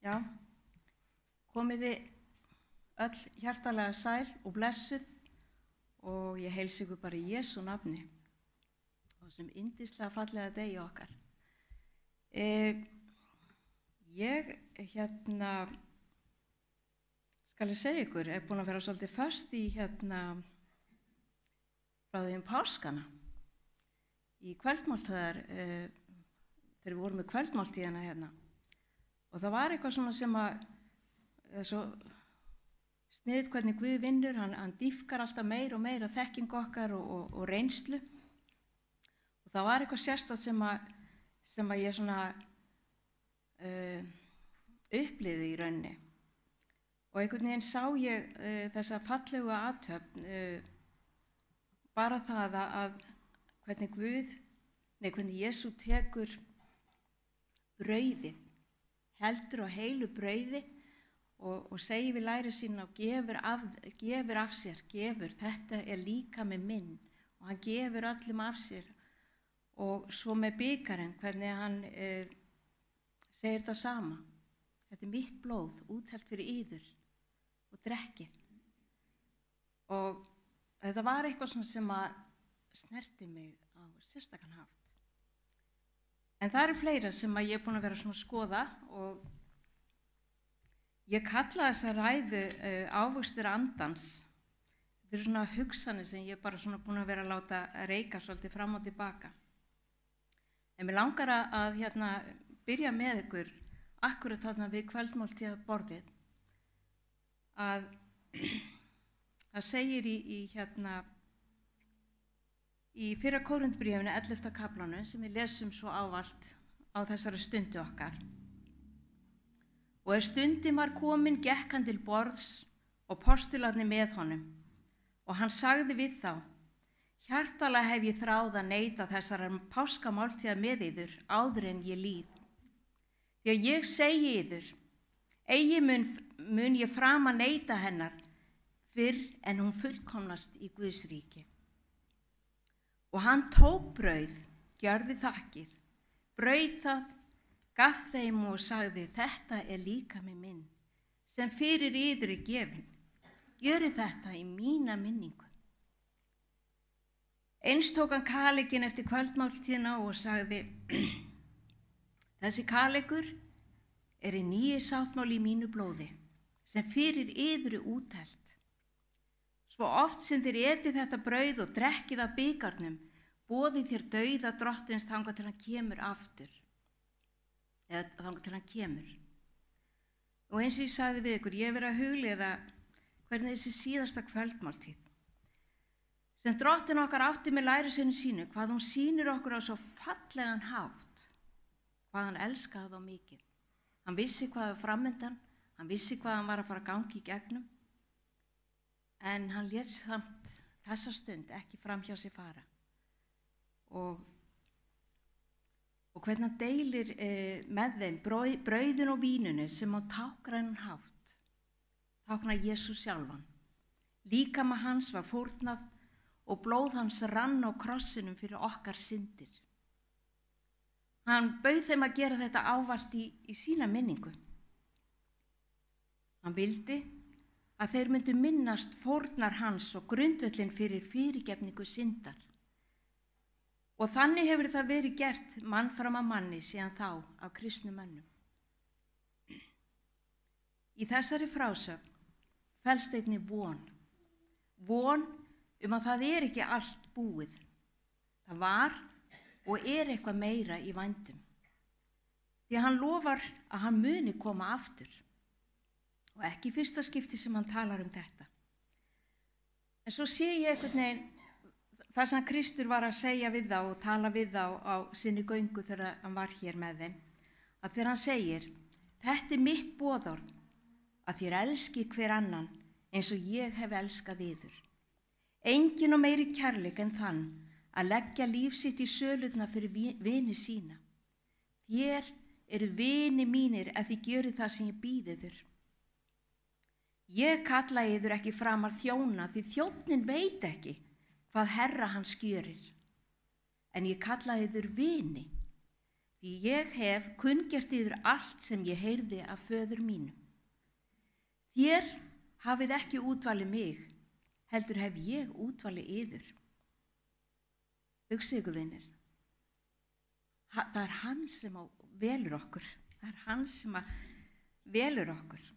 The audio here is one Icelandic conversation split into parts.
Já, komiði öll hjartalega sæl og blessuð og ég heilsa ykkur bara í Jesú nafni og sem yndislega fallega degi okkar. Ég skal ég segja ykkur, búin að vera svolítið föst í frá því páskana í kvöldmáltíðar þegar við vorum með kvöldmáltíðina hérna. Og það var eitthvað svona sem svo sniðugt hvernig Guð vinnur, hann dýpkar alltaf meira og meira þekkingu okkar og reynslu. Og það var eitthvað sérstakt sem ég svona upplifði í rauninni. Og einhvern veginn sá ég þessa fallegu athöfn, bara það að hvernig Jesú tekur brauðið, heldur á heilu brauði og segir við læri sína og gefur af sér, þetta líkami minn og hann gefur öllum af sér. Og svo með bikarinn, hvernig hann segir það sama. Þetta mitt blóð, úthellt fyrir yður og drekkið. Og þetta var eitthvað svona sem snerti mig á sérstakan hátt. En það fleira sem ég búin að vera svona að skoða og ég kalla þessa ræðu ávöxtur andans. Þetta svona hugsanir sem ég bara svona búin að vera að láta reika svolítið fram og tilbaka. En mér langar að byrja með ykkur akkurat þarna við kvöldmáltíðarborðið að það segir í fyrra Kórinthbréfinu 11. kaflanum sem við lesum svo ávallt á þessari stundu okkar. Og stundin var komin gekk hann til borðs og postularnir með honum og hann sagði við þá: hjartalega hef ég þráð að neyta þessarar páskamáltíðar með yður áður en ég líð. Því að ég segi yður, eigi mun ég fram að neyta hennar fyrr en hún fullkomnast í Guðs ríki. Og hann tók brauð, gjörði þakkir, braut það, gaf þeim og sagði: þetta líkami minn, sem fyrir yður gefinn. Gjörið þetta í mína minningu. Eins tók hann kalikinn eftir kvöldmáltíðina og sagði: þessi kalikur í nýi sáttmáli í mínu blóði, sem fyrir yður úthellt. Svo oft sem þér etið þetta brauð og drekkið af bikarnum, boðið þér dauða drottins þangað til hann kemur aftur. Eða þangað til hann kemur. Og eins og ég sagði við ykkur, ég verið að hugleiða hvernig þessi síðasta kvöldmáltíð, sem drottin okkar átti með lærisveini sínu, hvað hún sýnir okkur á svo fallegan hátt, hvað hann elskaði þá mikið. Hann vissi hvað var framundan, hann vissi hvað hann var að fara að gangi í gegnum, en hann lét samt þessa stund ekki fram hjá sig fara. Og hvernig hann deilir með þeim brauðin og vínunu sem á táknrænan hátt táknar Jesús sjálfan. Líkama hans var fórnað og blóð hans rann á krossinum fyrir okkar syndir. Hann bauð þeim að gera þetta ávallt í sína minningu. Hann vildi að þeir myndu minnast fórnar hans og grundvöllin fyrir fyrirgefningu syndar. Og þannig hefur það verið gert mann fram að manni síðan þá af kristnum mönnum. Í þessari frásögn felst einnig von. Von að það ekki allt búið. Það var og eitthvað meira í vændum. Því hann lofar að hann muni koma aftur. Og ekki fyrsta skipti sem hann talar þetta. En svo sé ég einhvern veginn það sem Kristur var að segja við þá og tala við þá á sinni göngu þegar hann var hér með þeim. Að þegar hann segir: þetta mitt boðorð, að þér elski hver annan eins og ég hef elskað yður. Enginn og meiri kærleik en þann að leggja líf sitt í sölurnar fyrir vini sína. Þér vini mínir ef þið gjörið það sem ég býð yður. Ég kalla yður ekki framar þjóna því þjónninn veit ekki hvað herra hans gjörir. En ég kalla yður vini Því ég hef kunngert yður allt sem ég heyrði af föður mínum. Þér hafið ekki útvalið mig, heldur hef ég útvalið yður. Hugsið ykkur, vinir. Það er hann sem velur okkur. Það er hann sem velur okkur.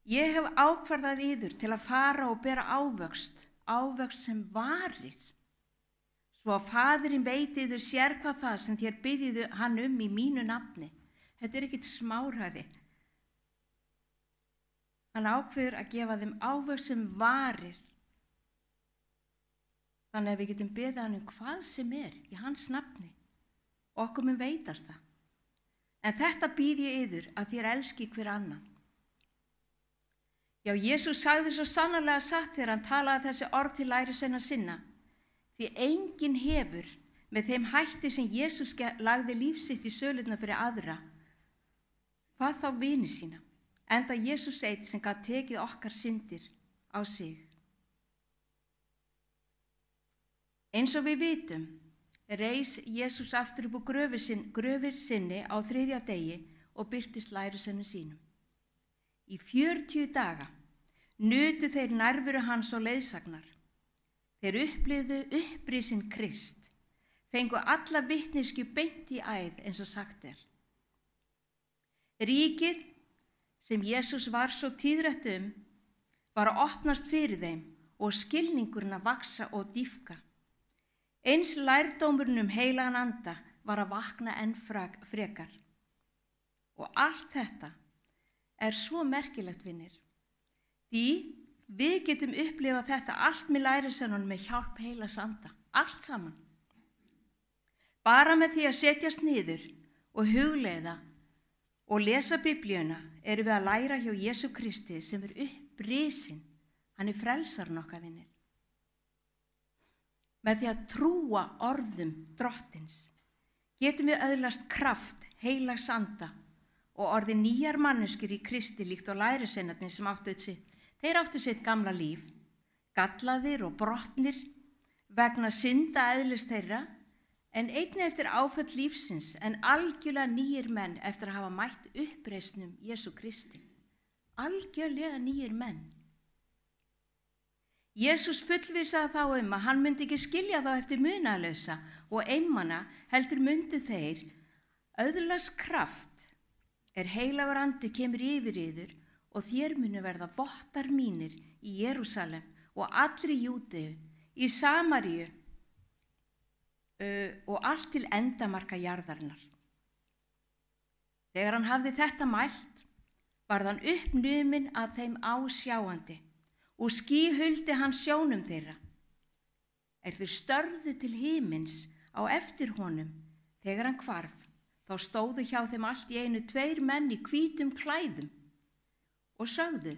Ég hef ákvarðað yður til að fara og bera ávöxt sem varir, svo að Faðirinn veiti yður sér hvað það sem þér biðjiðu hann í mínu nafni. Þetta er ekkert smáræði. Hann ákveður að gefa þeim ávöxt sem varir. Þannig að við getum beðið hann hvað sem er í hans nafni. Okkur mun veitast það. En þetta býð ég yður að þér elski hver annan. Já, Jesús sagði svo sannarlega satt þegar hann talaði þessi orð til lærisveina sinna. Því enginn hefur með þeim hætti sem Jesús lagði líf sitt í sölurnar fyrir aðra. Hvað þá vini sína? Enda Jesús einn sem gat tekið okkar syndir á sig. Eins og við vitum, reis Jesús aftur upp úr gröfir sinni á 3. degi og birtist lærisveinum sínum. Í 40 daga nutu þeir nærveru hans og leiðsagnar. Þeir upplifðu upprisinn Krist, fengu alla vitneskju beint í æð eins og sagt er. Ríkið sem Jesús var svo tíðrætt var að opnast fyrir þeim og skilningurinn að vaksa og dýpka. Eins lærdómurinn heilagan anda var að vakna enn frekar. Og allt þetta er svo merkilegt, vinir. Því við getum upplifað þetta allt með lærisveinunum með hjálp heilags anda. Allt saman. Bara með því að setjast niður og hugleiða og lesa Biblíuna erum við að læra hjá Jesú Kristi sem er upprisinn. Hann er frelsarinn okkar, vinir. Með því að trúa orðum drottins getum við öðlast kraft heilags anda og orðið nýjar manneskjur í Kristi líkt og lærisveinarnir sem áttu sitt. Þeir áttu sitt gamla líf, gallaðir og brotnir vegna synda eðlis þeirra, en einnig eftir áföll lífsins, en algjörlega nýjir menn eftir að hafa mætt uppreisnum Jesú Kristi. Algjörlega nýjir menn. Jesús fullvissaði þá að hann myndi ekki skilja þá eftir munaðarlausa og einmana heldur myndu þeir öðlast kraft heilagur andi kemur yfir yður og þér munu verða vottar mínir í Jerúsalem og allri Júdeu, í Samaríu og allt til endamarka jarðarinnar. Þegar hann hafði þetta mælt, varð hann uppnuminn að þeim ásjáandi og ský huldi hann sjónum þeirra. Þeir störðu til himins á eftir honum þegar hann hvarf. Þá stóðu hjá þeim allt í einu 2 menn í hvítum klæðum og sögðu: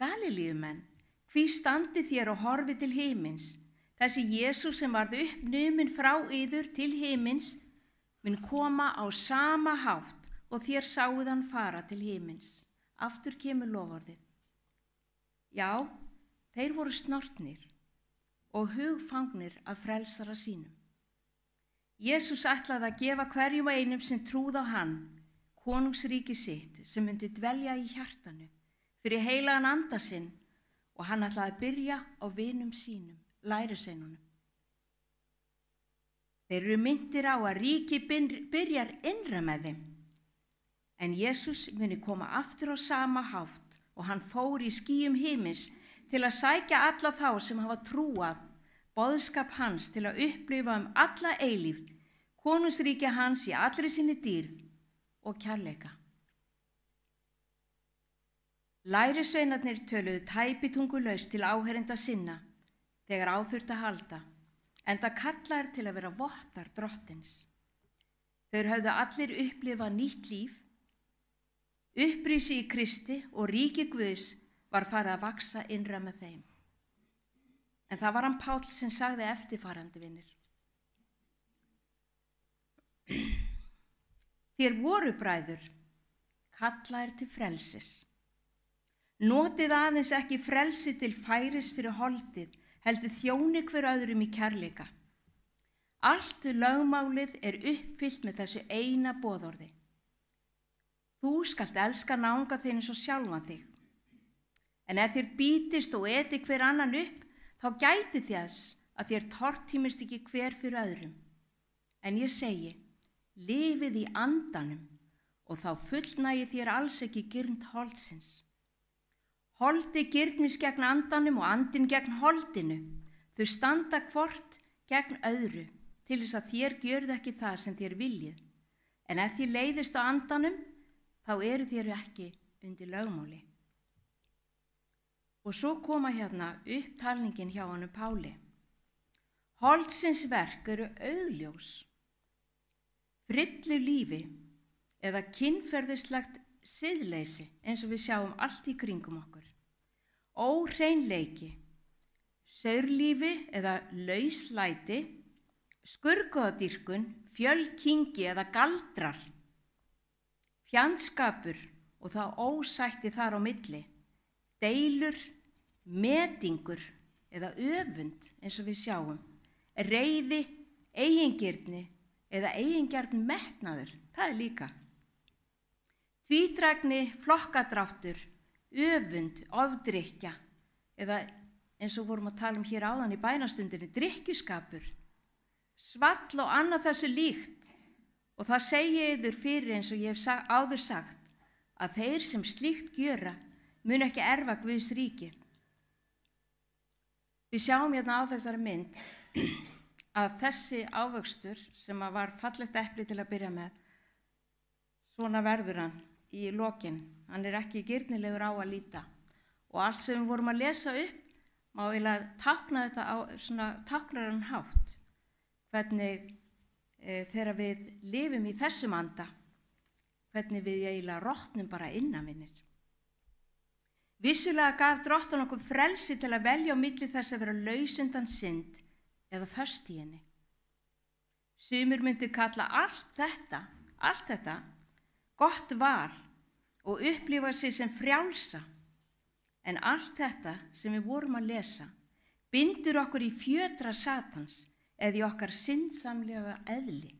Galilíumenn, hví standið þér og horfið til himins? Þessi Jesús sem varð uppnuminn frá yður til himins mun koma á sama hátt og þér sáuð hann fara til himins. Aftur kemur loforðið. Já, þeir voru snortnir og hugfangnir af frelsara sínum. Jesús ætlaði að gefa hverjum og einum sem trúð á hann konungsríki sitt sem myndi dvelja í hjartanu fyrir heilagan anda sinn og hann ætlaði að byrja á vinum sínum, lærisveinunum. Þeir eru myndir á að ríki byrjar innra með þeim, en Jesús muni koma aftur á sama hátt og hann fór í skýjum himins til að sækja alla þá sem hafa trúað boðskap hans til að upplifa alla eilífð, konungsríki hans í allri sinni dýrð og kærleika. Lærisveinarnir töluðu tæpitungulaust til áheyrenda sinna þegar á þurfti að halda, enda kallaðir til að vera vottar drottins. Þeir höfðu allir upplifað nýtt líf, upprisi í Kristi og ríki Guðs var farið að vaksa innra með þeim. En það var hann Páll sem sagði eftirfarandi, vinir. Þér voru bræður, kallaðir til frelsis. Notið aðeins ekki frelsi til færis fyrir holdið, heldur þjóni hver öðrum í kærleika. Allt lögmálið er uppfyllt með þessu eina boðorði. Þú skalt elska náunga þinn eins og sjálfan þig. En ef þér bítist og eti hver annan upp, þá gæti þess að þér tortímist ekki hver fyrir öðrum. En ég segi, lifið í andanum og þá fullnægi þér alls ekki girnd holdsins. Holdi girnist gegn andanum og andin gegn holdinu. Þau standa hvort gegn öðru til þess að þér gjörðu ekki það sem þér viljið. En ef þér leiðist á andanum, þá eru þér ekki undir lögmáli. Og svo koma hérna upptalningin hjá honum Páli. Holdsins verk eru augljós. Frillu lífi eða kynferðislegt siðleysi eins og við sjáum allt í kringum okkur. Óhreinleiki, saurlífi eða lauslæti, skurðgoðadýrkun, fjölkingi eða galdrar, fjandskapur og það ósætti þar á milli, deilur, metingur eða öfund eins og við sjáum, reiði, eigingirni eða eigingjarn metnaður, það er líka. Tvítrægni, flokkadráttur, öfund, ofdrykkja eða eins og vorum að tala um hér áðan í bænastundinni, drykkjuskapur, svall og annað þessu líkt. Og það segi yður fyrir eins og ég hef áður sagt að þeir sem slíkt gjöra mun ekki erfa Guðs ríkið. Við sjáum hérna á þessari mynd að þessi ávöxtur sem var fallegt epli til að byrja með, svona verður hann í lokin. Hann er ekki girnilegur á að líta. Og allt sem við vorum að lesa upp má eiginlega tákna þetta á svona táknaran hátt. Hvernig þegar við lifum í þessum anda, hvernig við eiginlega rotnum bara innanvinnir. Vissulega gaf Drottinn okkur frelsi til að velja á milli þess að vera laus undan synd eða föst í henni. Sumir myndu kalla allt þetta gott val og upplifa sig sem frjálsa. En allt þetta sem við vorum að lesa bindur okkur í fjötra Satans eða í okkar syndsamlega eðli.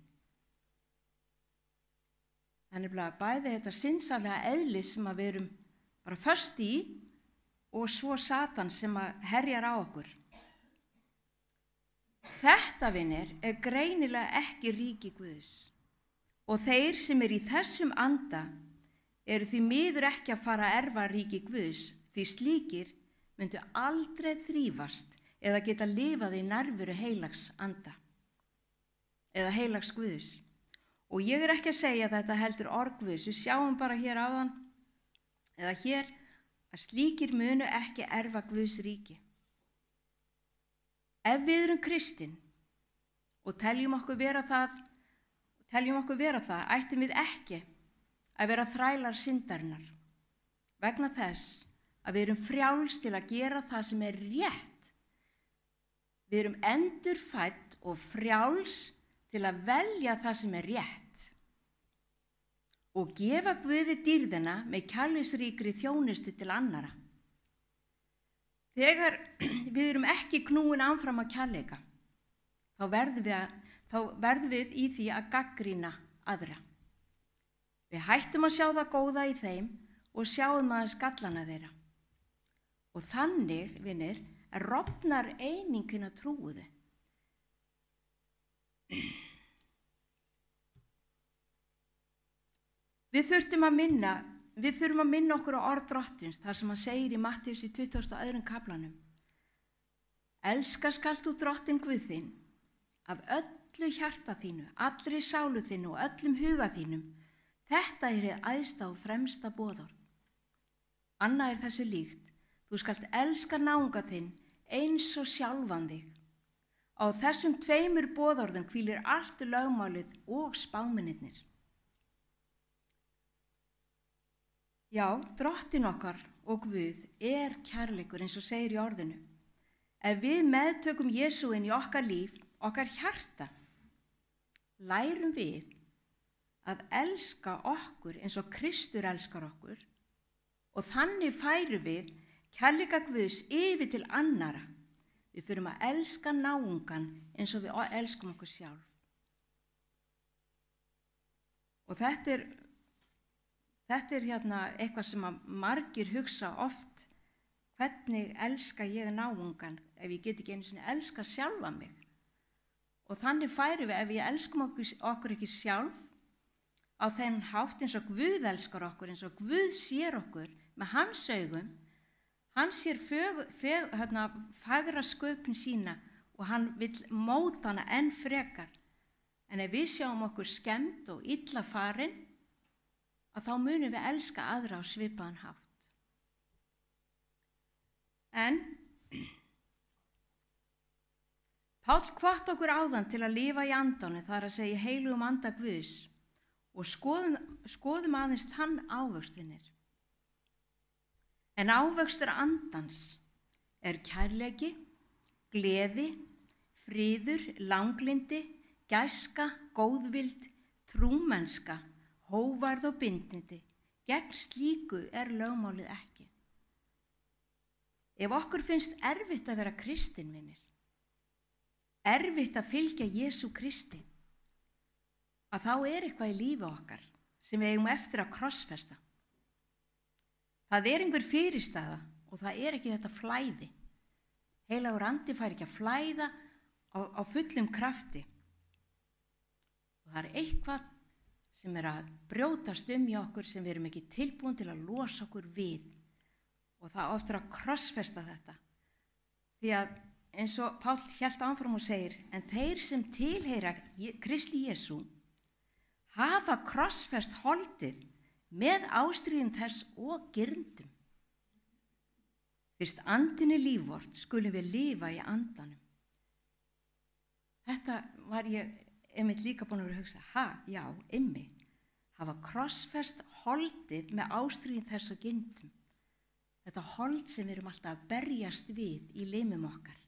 Þannig að bæði þetta syndsamlega eðli sem að við erum bara föst í og svo Satan sem að herjar á okkur. Þetta, vinir, er greinilega ekki ríki Guðs. Og þeir sem í þessum anda eru því miður ekki að fara að erfa ríki Guðs, því slíkir myndu aldrei þrífast eða geta lifað í nærveru heilags anda eða heilags Guðs. Og ég er ekki að segja að þetta heldur orð Guðs, við sjáum bara hér áðan eða hér að slíkir munu ekki erfa Guðs ríki. Ef við erum kristin og teljum okkur vera það, ættum við ekki að vera þrælar syndarinnar vegna þess að við erum frjáls til að gera það sem er rétt. Við erum endurfædd og frjáls til að velja það sem er rétt og gefa Guði dýrðina með kærleiksríkri þjónustu til annara. Þegar við erum ekki knúin áfram að kærleika, þá verðum við í því að gagnrýna aðra. Við hættum að sjá það góða í þeim og sjáum aðeins gallana þeirra. Og þannig, vinir, rofnar einingin að trúuðu. Við þurfum að minna okkur á orð Drottins, þar sem hann segir í Mattheus í 22. kaflanum. Elska skalt þú Drottinn Guð þinn af öllu hjarta þínu, allri sálu þínu og öllum huga þínum. Þetta er hið æðsta og fremsta boðorð. Annað er þessu líkt. Þú skalt elska náunga þinn eins og sjálfan þig. Á þessum tveimur boðorðum hvílir allt lögmálið og spámennirnir. Já, Drottinn okkar og Guð er kærleikur eins og segir í orðinu. Ef við meðtökum Jesú inn í okkar líf, okkar hjarta, lærum við að elska okkur eins og Kristur elskar okkur og þannig færum við kærleika Guðs yfir til annara. Við förum að elska náungan eins og við elskum okkur sjálf. Og þetta er eitthvað sem að margir hugsa oft, hvernig elska ég náungan ef ég get ekki einu sinni elska sjálfa mig. Og þannig færum við, ef við elskum okkur ekki sjálf, á þennan hátt eins og Guð elskar okkur, eins og Guð sér okkur með hans augum, hann sér fagra sköpun sína og hann vill móta hana enn frekar. En ef við sjáum okkur skemmt og illa farin, að þá munum við elska aðra á svipaðan hátt. En Páll hvatti okkur áðan til að lifa í andanum, það er að segja heilugum anda Guðs, og skoðum aðeins þann ávöxt, vinir. En ávöxtur andans er kærleiki, gleði, friður, langlindi, gæska, góðvild, trúmennska, hóvarð og bindindi. Gegn slíku er lögmálið ekki. Ef okkur finnst erfitt að vera kristinvinir, erfitt að fylgja Jesú Kristi, að þá er eitthvað í lífi okkar sem við eigum eftir að krossfesta. Það er einhver fyrirstaða og það er ekki þetta flæði. Heilagur andi fær ekki að flæða á fullum krafti. Og það er eitthvað sem er að brjótast í okkur sem við erum ekki tilbúin til að losa okkur við. Og það oftar að krossfesta þetta. Því að eins og Páll hélt áfram og segir, en þeir sem tilheyra Kristi Jesú hafa krossfest holdið með ástríðum þess og girndum. Fyrst andinni líf vort skulum við lifa í andanum. Þetta var ég einmitt líka búin að vera að hugsa, já, einmitt, hafa krossfest holdið með ástríðum þess og girndum. Þetta hold sem við erum alltaf að berjast við í limum okkar.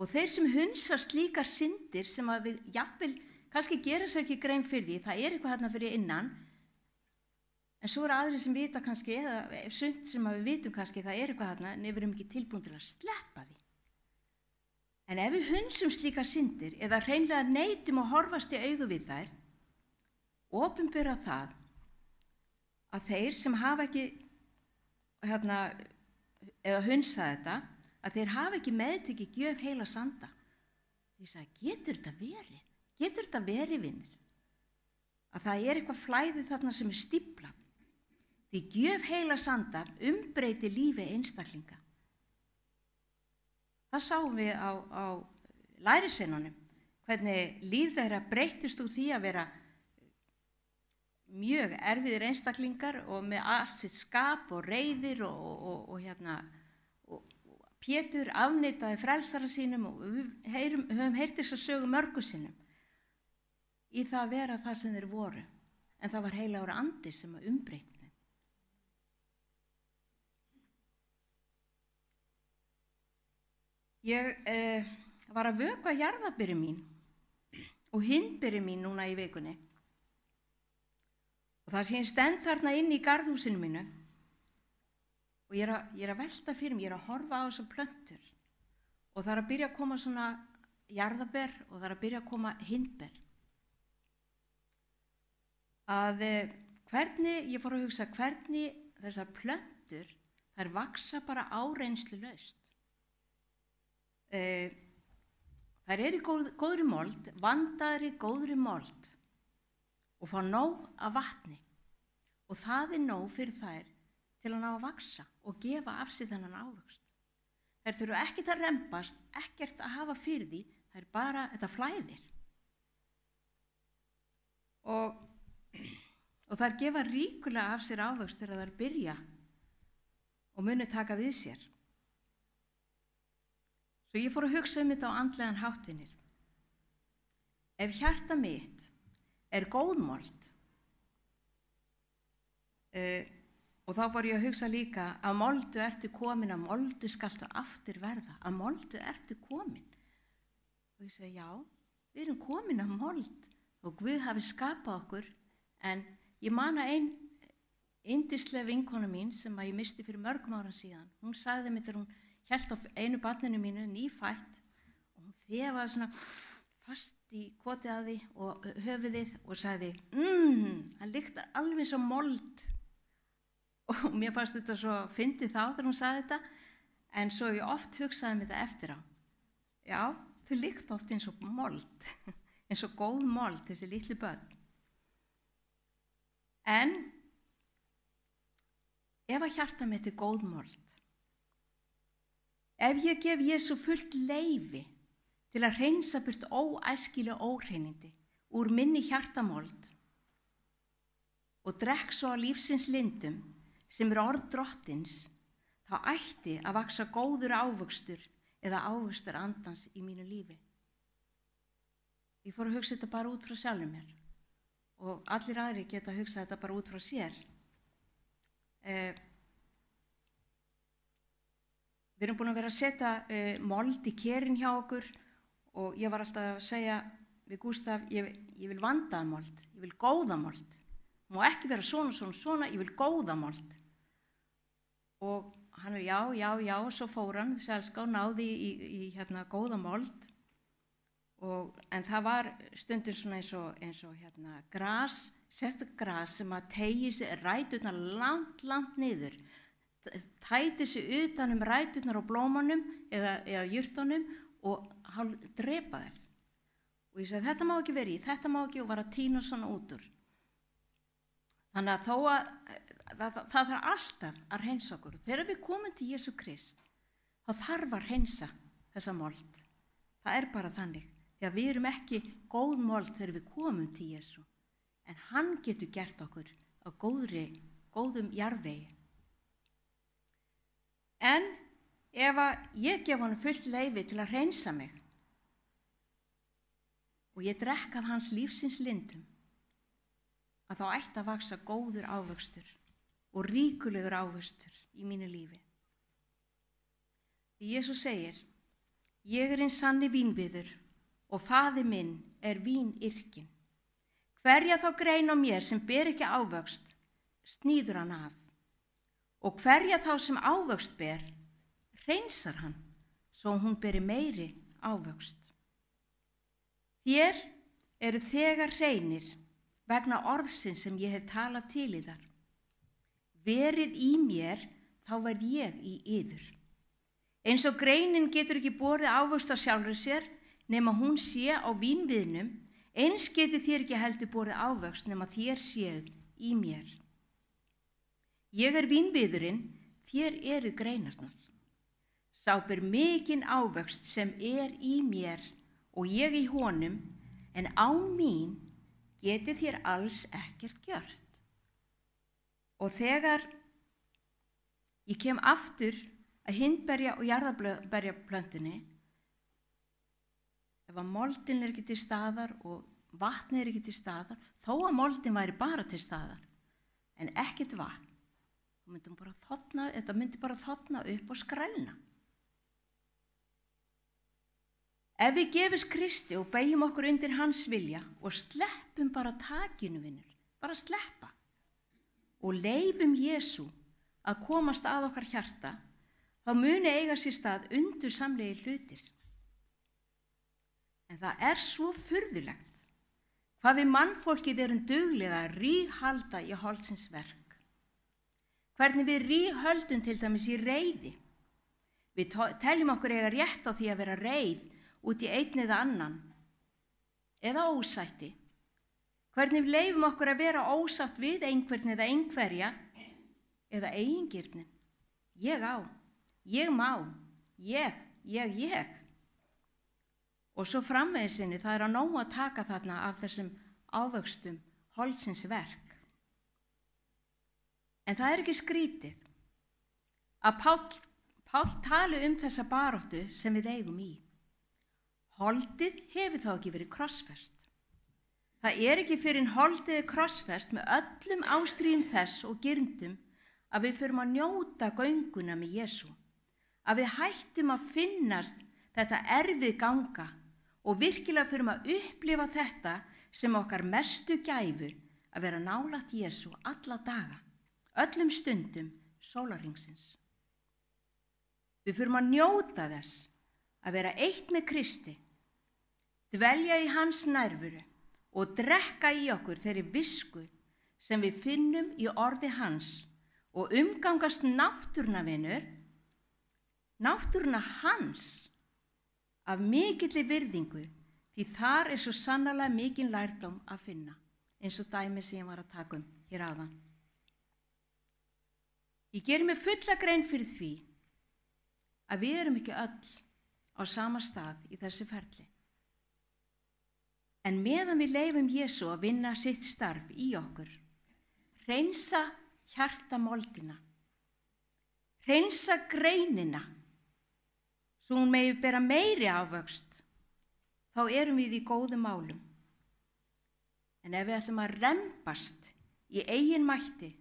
Og þeir sem hunsa slíkar syndir sem að við jafnvel kannski gera sér ekki grein fyrir því, það er eitthvað þarna fyrir innan, en svo eru aðrir sem vita kannski, eða sumt sem að við vitum kannski, það er eitthvað þarna, en við erum ekki tilbúin til að sleppa því. En ef við hunsum slíkar syndir, eða hreinlega neitum að horfast í augu við þær, opinbera það að þeir sem hafa ekki, eða hunsa þetta, að þeir hafa ekki meðtekið gjöf heila sanda. Ég sagði, getur þetta verið? Getur þetta verið, vinir? Að það er eitthvað flæði þarna sem er stíflað. Því gjöf heila sanda umbreytir lífi einstaklinga. Það sáum við á lærisveinunum, hvernig líf þeirra breytist úr því að vera mjög erfiðir einstaklingar og með allt sitt skap og reiðir og Pétur afneitaði frelsara sínum og við höfum heyrt þess að sögu mörgu sinnum í það að vera það sem þeir voru. En það var heilagur andi sem að umbreyta þeim. Ég var að vökva jarðabyrði mín og hindbyrði mín núna í vikunni. Og það sem ég stend þarna inn í garðhúsinu mínu og ég er að velta fyrir mig, ég er að horfa á þessar plöntur og það er að byrja að koma svona jarðaber og það er að byrja að koma hindber. Ég fór að hugsa hvernig þessar plöntur, þær vaksa bara áreynslulaust. Þær eru í góðri mold, vandaðri góðri mold og fá nóg af vatni og það er nóg fyrir þær til að ná að vaksa og gefa af sig þennan ávöxt. Þær þurfa ekkert að rembast, ekkert að hafa fyrir því, það er bara þetta flæðir. Og þær gefa ríkulega af sér ávöxt þegar þær byrja og muni taka við sér. Svo ég fór að hugsa þetta á andlegan háttinir. Ef hjarta mitt er góðmold, og þá fór ég að hugsa líka að moldu ertu komin, að moldu skaltu aftur verða, að moldu ertu komin. Og ég segi, já, við erum komin að mold og Guð hafi skapað okkur, en ég man að ein yndislega vinkona mín sem að ég misti fyrir mörgum ára síðan, hún sagði mér þegar hún hélt á einu barninu mínu, nýfætt, og hún þefaði svona fast í kotið að því og höfuðið og sagði, hann lyktar alveg svo mold. Og mér fannst þetta svo fyndið þá þegar hún sagði þetta, en svo ég oft hugsaði mér þetta eftir á. Já, þau lykta oft eins og mold, eins og góð mold, þessi litlu börn. En ef að hjarta mitt er góð mold, ef ég gef Jesú fullt leyfi til að hreinsa burt óæskileg óhreinindi úr minni hjartamold og drekk svo á lífsins lindum sem orð drottins, þá ætti að vaxa góður ávöxtur eða ávöxtur andans í mínu lífi. Ég fór að hugsa þetta bara út frá sjálfum mér og allir aðrir geta að hugsa þetta bara út frá sér. Við erum búin að vera að setja mold í kerin hjá okkur og ég var alltaf að segja við Gústaf, ég vil vandaða mold, ég vil góða mold. Það má ekki vera svona, ég vil góða mold. Og hann já, svo fór hann, þessi elska og náði í góða mold. En það var stundum svona eins og gras, sérstakt gras sem að tegi sig ræturnar langt niður. Tæti sig utan ræturnar á blómanum eða jurtunum og drepa þær. Og ég sagði, þetta má ekki vera í, þetta má ekki, og var að tína svona út úr. Þannig að þó að það þarf alltaf að hreinsa okkur. Þegar við komum til Jesú Krist, þá þarf að hreinsa þessa mold. Það er bara þannig. Því að við erum ekki góð mold þegar við komum til Jesú. En hann getur gert okkur á góðum jarðvegi. En ef ég gef honum fullt leyfi til að hreinsa mig og ég drekk af hans lífsins lindum, að þá ætti að vaxa góður ávöxtur og ríkulegur ávöxtur í mínu lífi. Því Jesús segir, ég er hinn sanni vínviður og faðir minn er vínyrkinn. Hverja þá grein á mér sem ber ekki ávöxt, sníður hann af. Og hverja þá sem ávöxt ber, hreinsar hann, svo hún beri meiri ávöxt. Þér eru þegar hreinir vegna orðsins sem ég hef talað til yðar. Verið í mér, þá verð ég í yður. Eins og greinin getur ekki borið ávöxt á sjálfri sér, nema hún sé á vínviðnum, eins geti þér ekki heldur borið ávöxt nema þér séuð í mér. Ég er vínviðurinn, þér eru greinarnar. Sá ber mikinn ávöxt sem er í mér og ég í honum, en án mín geti þér alls ekkert gjört. Og þegar ég kem aftur að hindberja og jarðarberjaplöntunni, ef að moldin er ekki til staðar og vatni er ekki til staðar, þó að moldin væri bara til staðar, en ekkert vatn, þetta myndi bara þotna upp og skrælna. Ef við gefumst Kristi og beygjum okkur undir hans vilja og sleppum bara takinu, vinur, bara sleppa, og leyfum Jesú að komast að okkar hjarta, þá muni eiga sér stað undursamlegir hlutir. En það er svo furðulegt hvað við mannfólkið erum duglega að ríghalda í holdsins verk. Hvernig við ríghöldum til dæmis í reiði. Við teljum okkur eiga rétt á því að vera reið út í einn eða annan, eða ósætti. Hvernig við leyfum okkur að vera ósátt við einhvern eða einhverja, eða eigingirnin. Ég á, ég má, ég. Og svo framvegsinni, það er að nóg að taka þarna af þessum ávöxtum holdsins verk. En það er ekki skrítið að Páll tali þessa baráttu sem við eigum í. Holdið hefur þá ekki verið krossfest. Það er ekki fyrr en holdið er krossfest með öllum ástríðum þess og girndum að við förum að njóta gönguna með Jesú. Að við hættum að finnast þetta erfið ganga og virkilega förum að upplifa þetta sem okkar mestu gæfu, að vera nálægt Jesú alla daga, öllum stundum sólarhringsins. Við förum að njóta þess að vera eitt með Kristi, dvelja í hans nærveru og drekka í okkur þeirri visku sem við finnum í orði hans og umgangast náttúruna, vinur, náttúruna hans af mikilli virðingu, því þar er svo sannarlega mikinn lærdóm að finna, eins og dæmi sem ég var að taka hér áðan. Ég geri mig fulla grein fyrir því að við erum ekki öll á sama stað í þessu ferli. En meðan við leyfum Jesú að vinna sitt starf í okkur, hreinsa hjartamoldina, hreinsa greinina, svo hún megi bera meiri ávöxt, þá erum við í góðum málum. En ef við ætlum að rembast í eigin mætti,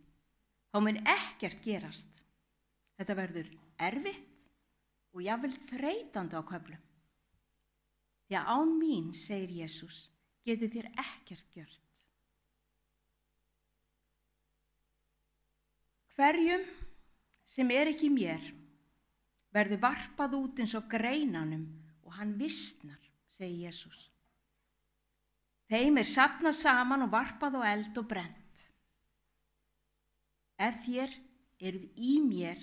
þá mun ekkert gerast. Þetta verður erfitt og jafnvel þreytandi á köflum. Því að án mín, segir Jesús, getið þér ekkert gjört. Hverjum sem er ekki mér verður varpað út eins og greinanum og hann vissnar, segir Jesús. Þeim er safnað saman og varpað á eld og brennt. Ef þér eruð í mér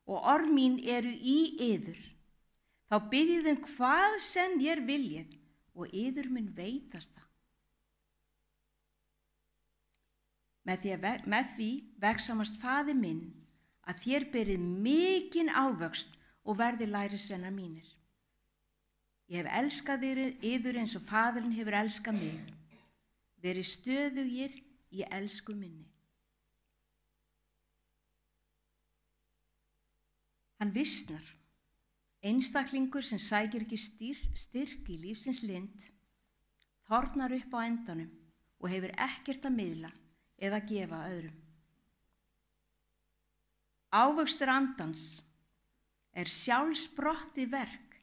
og orð mín eru í yður, þá biðjið hvað sem þér viljið og yður mun veitast það. Með því vegsamast Faðir minn að þér berið mikinn ávöxt og verðið lærisveinar mínir. Ég hef elskað yður eins og Faðirinn hefur elskað mig. Verið stöðugir í elsku minni. Hann vissnar, einstaklingur sem sækir ekki styrk í lífsins lind, þornar upp á endanum og hefur ekkert að miðla eða gefa öðrum. Ávöxtur andans er sjálfsprottið verk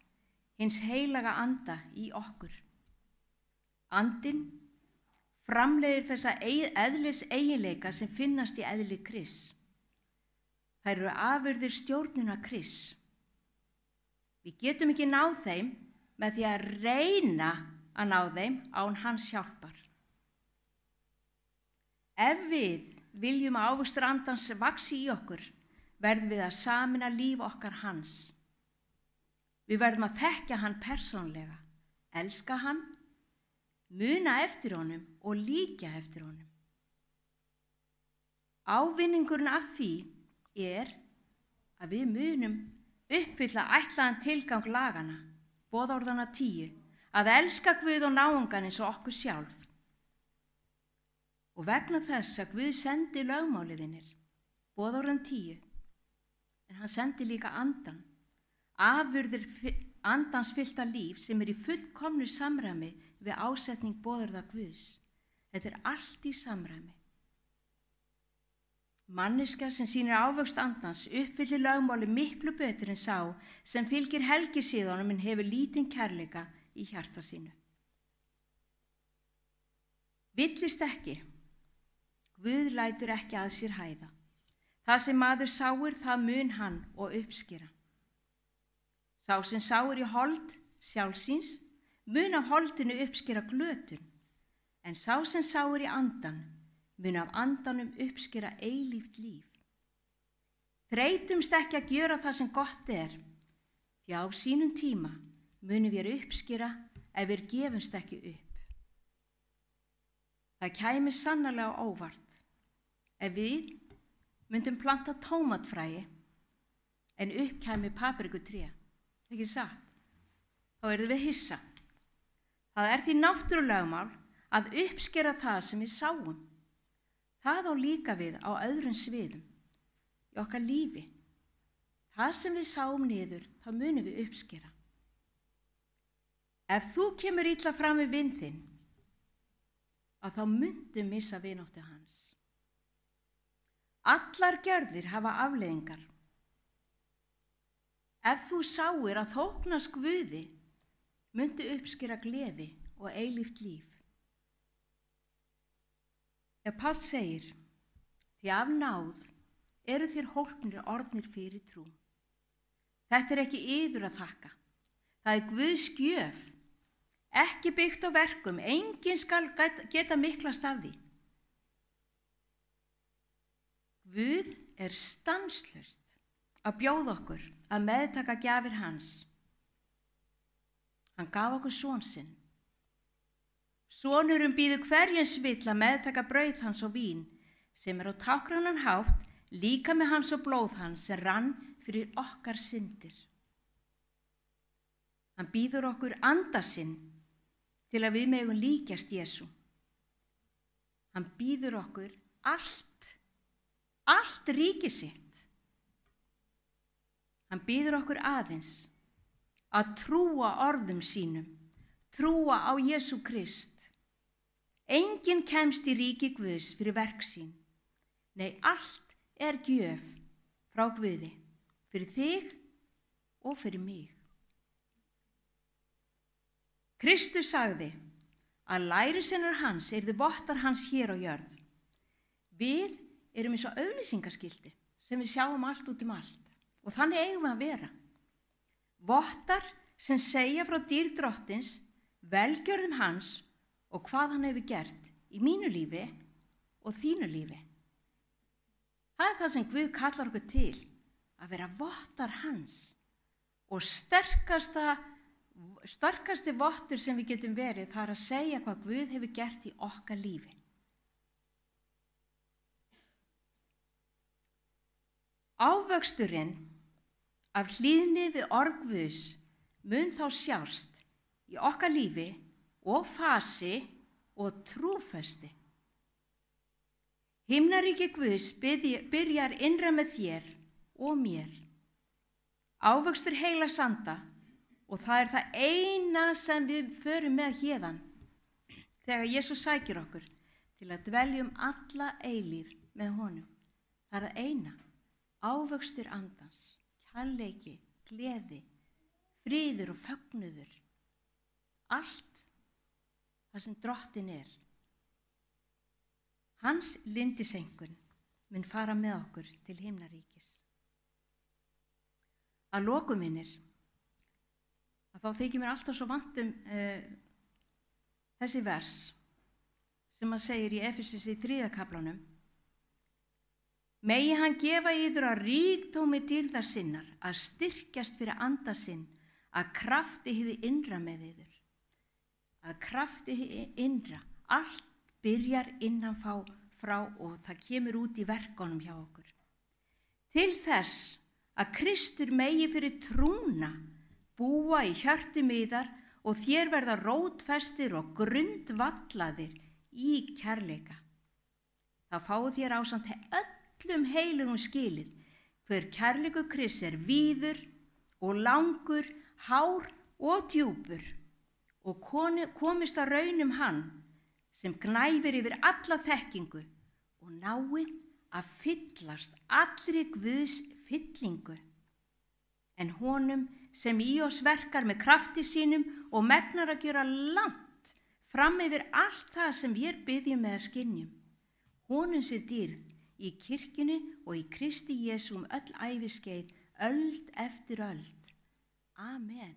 hins heilaga anda í okkur. Andinn framleiðir þessa eðlis eiginleika sem finnast í eðli Krists. Þær eru afurðir stjórnunar Krists. Við getum ekki náð þeim með því að reyna að ná þeim án hans hjálpar. Ef við viljum að ávöxtur andans vaxi í okkur, verðum við að sameina líf okkar hans. Við verðum að þekkja hann persónlega, elska hann, muna eftir honum og líkja eftir honum. Ávinningurinn af því er að við munum uppfylla ætlaðan tilgang lagana, boðorðana 10, að elska Guð og náungan eins og okkur sjálf. Og vegna þess að Guð sendi lögmáliðinir, boðorðan 10, en hann sendi líka andan, afurðir andans fyllta líf sem er í fullkomnu samræmi við ásetning boðorða Guðs. Þetta er allt í samræmi. Manneskja sem sýnir ávöxt andans uppfyllir lögmáli miklu betur en sá sem fylgir helgisíðunum en hefur lítinn kærleika í hjarta sínu. Villist ekki. Guð lætur ekki að sér hæða. Það sem maður sáir, það mun hann og uppskera. Sá sem sáir í hold sjálfsins, mun af holdinu uppskera glötun, en sá sem sáir í andan, mun af andanum uppskera eilíft líf. Þreytumst ekki að gjöra það sem gott er, því á sínum tíma munum við uppskera ef við gefumst ekki upp. Það kæmi sannarlega á óvart ef við myndum planta tómatfræi en upp kæmi paprikutré, ekki satt, þá erum við hissa. Það er því náttúrulögmál að uppskera það sem við sáum. Það á líka við á öðrum sviðum, í okkar lífi. Það sem við sáum niður, þá munum við uppskera. Ef þú kemur illa fram við vin þinn, að þá myndu missa vináttu hans. Allar gjörðir hafa afleiðingar. Ef þú sáir að þóknast Guði, myndu uppskera gleði og eilíft líf. Ef Páll segir, því af náð eru þér hólpnir orðnir fyrir trú. Þetta er ekki yður að þakka. Það er Guðs gjöf. Ekki byggt á verkum, enginn skal geta miklast af því. Guð er stanslaust að bjóða okkur að meðtaka gjafir hans. Hann gaf okkur son sinn. Sonurinn býður hverjins vill að meðtaka brauð hans og vín, sem er á táknrænan hátt líkami hans og blóð hans sem rann fyrir okkar syndir. Hann býður okkur anda sinn til að við megum líkjast Jesú. Hann býður okkur allt ríki sitt. Hann býður okkur aðeins að trúa orðum sínum, trúa á Jesú Krist. Enginn kemst í ríki Guðs fyrir verk sín. Nei, allt er gjöf frá Guði, fyrir þig og fyrir mig. Kristus sagði að lærisveinar hans yrðu vottar hans hér á jörð. Við erum eins og auglýsingaskilti sem við sjáum allt út allt og þannig eigum við að vera. Vottar sem segja frá dýrð Drottins, velgjörðum hans og hvað hann hefur gert í mínu lífi og þínu lífi. Það er það sem Guð kallar okkur til, að vera vottar hans og sterkasti vottur sem við getum verið, það er að segja hvað Guð hefur gert í okkar lífi. Ávöxturinn af hlýðni við orð Guðs mun þá sjást í okkar lífi og fasi og trúfesti. Himnaríki Guðs byrjar innra með þér og mér. Ávöxtur heilags anda, og það er það eina sem við förum með héðan þegar Jesús sækir okkur til að dveljum alla eilífð með honum. Það er það eina. Ávöxtur andans, kærleiki, gleði, friður og fögnuður. Allt það sem Drottinn er. Hans lyndisengun mun fara með okkur til himnaríkis. Að lokum minnir, að þá þykir mér alltaf svo vant þessi vers sem að segir í Efesus í 3. kaflanum: Megi hann gefa yður að ríkdómi dýrðar sinnar, að styrkjast fyrir anda sinn, að krafti hið innra með yður. Að krafti hið innra, allt byrjar innan frá og það kemur út í verkunum hjá okkur. Til þess að Kristur megi fyrir trúna búa í hjörtum yðar og þér verða rótfestir og grundvallaðir í kærleika. Það fáið þér ásamt öllum heilugum skilið hver kærleikur Krists er víður og langur, hár og djúpur, og komist að raun hann sem gnæfir yfir alla þekkingu og náið að fyllast allri Guðs fyllingu. En honum sem í oss verkar með krafti sínum og megnar að gera langt fram yfir allt það sem við biðjum eða skynjum. Honum sé dýrð í kirkjunni og í Kristi Jesú öll æviskeið, öld eftir öld. Amen.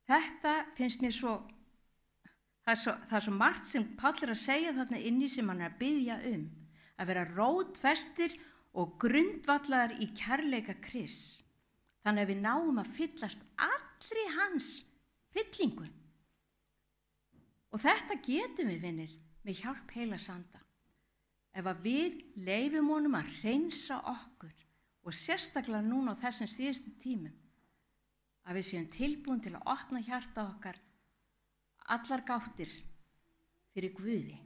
Þetta finnst mér svo, það er svo margt sem Páll er að segja þarna inni sem hann er að biðja að vera rótfestir og grundvallaðar í kærleika Krists. Þannig að við náum að fyllast allri hans fyllingu. Og þetta getum við, vinir, með hjálp heilags anda. Ef að við leyfum honum að hreinsa okkur, og sérstaklega núna á þessum síðustu tímum, að við séum tilbúin til að opna hjarta okkar allar gáttir fyrir Guði,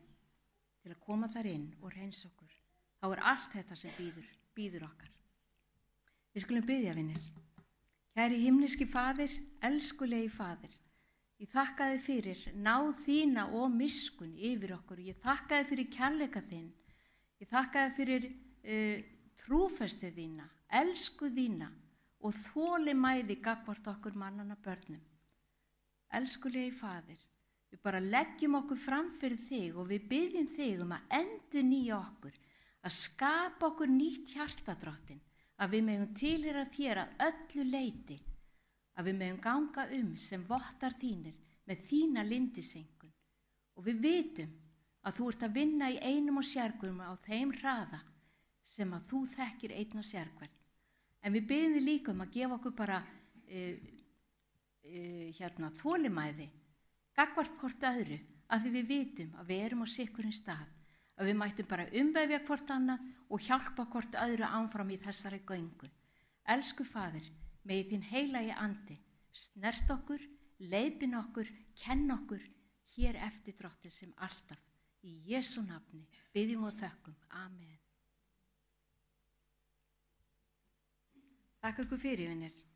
til að koma þar inn og hreinsa okkur, þá er allt þetta sem býður okkar. Við skulum biðja, vinir. Kæri himneski Faðir, elskulegi Faðir, ég þakka þér fyrir náð þína og miskunn yfir okkur. Ég þakka þér fyrir kærleika þinn. Ég þakka þér fyrir trúfestu þína, elsku þína og þolinmæði gagnvart okkur mannanna börnum. Elskulegi Faðir, við bara leggjum okkur fram fyrir þig og við biðjum þig að endurnýja okkur, að skapa okkur nýtt hjarta, Drottinn, að við megum tilheyra þér að öllu leyti, að við megum ganga sem vottar þínir með þína lindisengun og við vitum að þú ert að vinna í einum og sérhverjum á þeim hraða sem að þú þekkir einn og sérhvern. En við biðjum þig líka að gefa okkur bara þolimæði, gagnvart hvort öðru, að því við vitum að við erum á sikkurinn stað, að við mættum bara umvefja hvort annað og hjálpa hvort öðru áfram í þessari göngu. Elsku Faðir, megi þín heilagi andi snert okkur, leiðbin okkur, kenn okkur hér eftir Drottinn sem alltaf. Í Jesú nafni biðjum og þökkum. Amen. Takk ykkur fyrir, vinir.